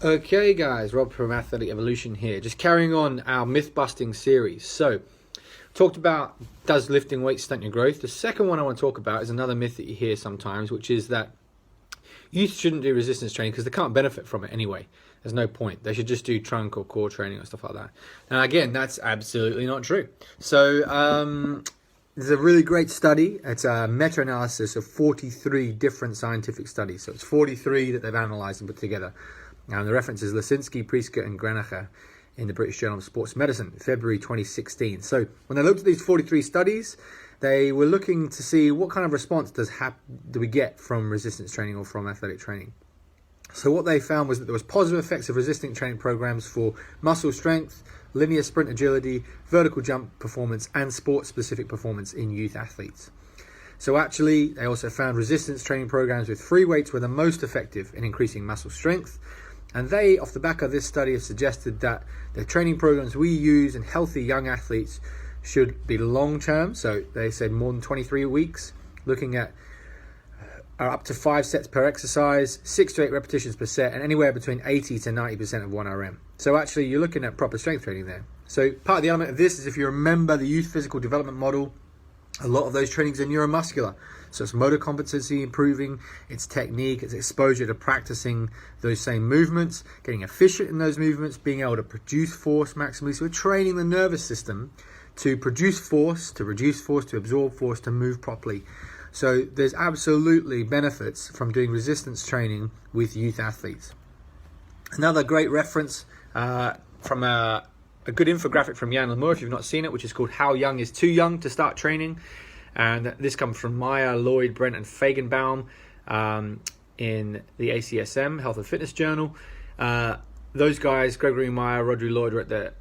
Okay guys, Rob from Athletic Evolution here, just carrying on our myth busting series. So, talked about does lifting weights stunt your growth. The second one I want to talk about is another myth that you hear sometimes, which is that youth shouldn't do resistance training because they can't benefit from it anyway. There's no point. They should just do trunk or core training or stuff like that. Now again, that's absolutely not true. So there's a really great study. It's a meta-analysis of 43 different scientific studies. So it's 43 that they've analysed and put together. Now the reference is Lisinski, Priska and Grenacher in the British Journal of Sports Medicine, February 2016. So when they looked at these 43 studies, they were looking to see what kind of response do we get from resistance training or from athletic training. So what they found was that there was positive effects of resistance training programs for muscle strength, linear sprint agility, vertical jump performance, and sport-specific performance in youth athletes. So actually, they also found resistance training programs with free weights were the most effective in increasing muscle strength. And they, off the back of this study, have suggested that the training programs we use in healthy young athletes should be long-term. So they said more than 23 weeks, looking at up to 5 sets per exercise, 6 to 8 repetitions per set, and anywhere between 80 to 90% of 1 RM. So actually, you're looking at proper strength training there. So part of the element of this is if you remember the youth physical development model, a lot of those trainings are neuromuscular. So it's motor competency improving, it's technique, it's exposure to practicing those same movements, getting efficient in those movements, being able to produce force maximally. So we're training the nervous system to produce force, to reduce force, to absorb force, to move properly. So there's absolutely benefits from doing resistance training with youth athletes. Another great reference from a good infographic from Yann and Meur, if you've not seen it, which is called How Young is Too Young to Start Training. And this comes from Meur, Lloyd, Brent and Fagenbaum in the ACSM, Health and Fitness Journal. Those guys, Gregory Meur, Rodri Lloyd,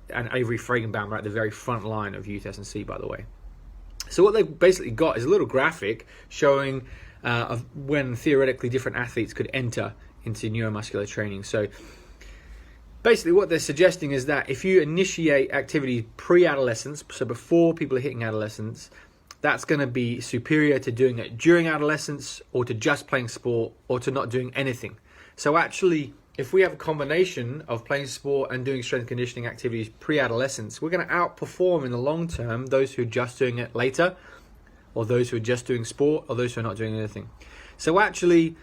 and Avery Fagenbaum are at the very front line of youth S&C, by the way. So what they've basically got is a little graphic showing of when theoretically different athletes could enter into neuromuscular training. So basically what they're suggesting is that if you initiate activity pre-adolescence, so before people are hitting adolescence, that's going to be superior to doing it during adolescence or to just playing sport or to not doing anything. So actually, if we have a combination of playing sport and doing strength conditioning activities pre-adolescence, we're going to outperform in the long term those who are just doing it later, or those who are just doing sport, or those who are not doing anything. So actually,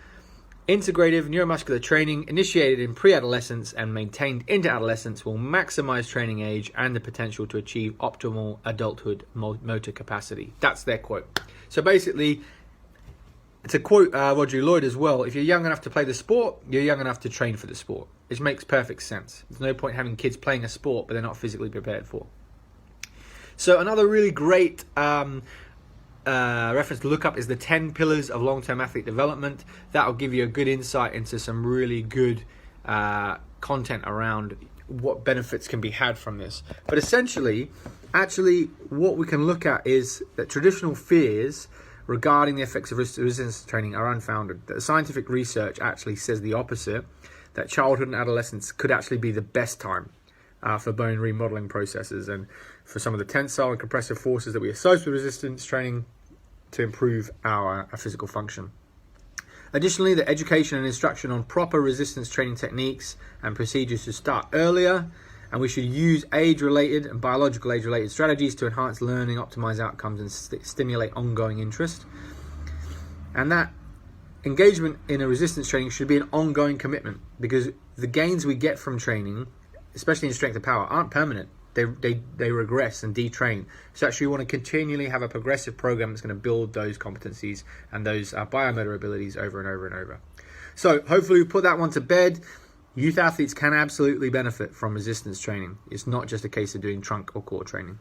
integrative neuromuscular training initiated in pre-adolescence and maintained into adolescence will maximize training age and the potential to achieve optimal adulthood motor capacity. That's their quote. So basically, to quote Rodri Lloyd as well, if you're young enough to play the sport, you're young enough to train for the sport. Which makes perfect sense. There's no point having kids playing a sport but they're not physically prepared for. So another really great reference to look up is the 10 pillars of long-term athlete development. That will give you a good insight into some really good content around what benefits can be had from this. But essentially, actually, what we can look at is that traditional fears regarding the effects of resistance training are unfounded. That scientific research actually says the opposite, that childhood and adolescence could actually be the best time for bone remodeling processes and for some of the tensile and compressive forces that we associate with resistance training to improve our physical function. Additionally, the education and instruction on proper resistance training techniques and procedures should start earlier, and we should use age-related and biological age-related strategies to enhance learning, optimize outcomes, and stimulate ongoing interest. And that engagement in a resistance training should be an ongoing commitment, because the gains we get from training, especially in strength and power, aren't permanent. They regress and detrain. So actually we want to continually have a progressive program that's going to build those competencies and those biomotor abilities over and over and over. So hopefully we put that one to bed. Youth athletes can absolutely benefit from resistance training. It's not just a case of doing trunk or core training.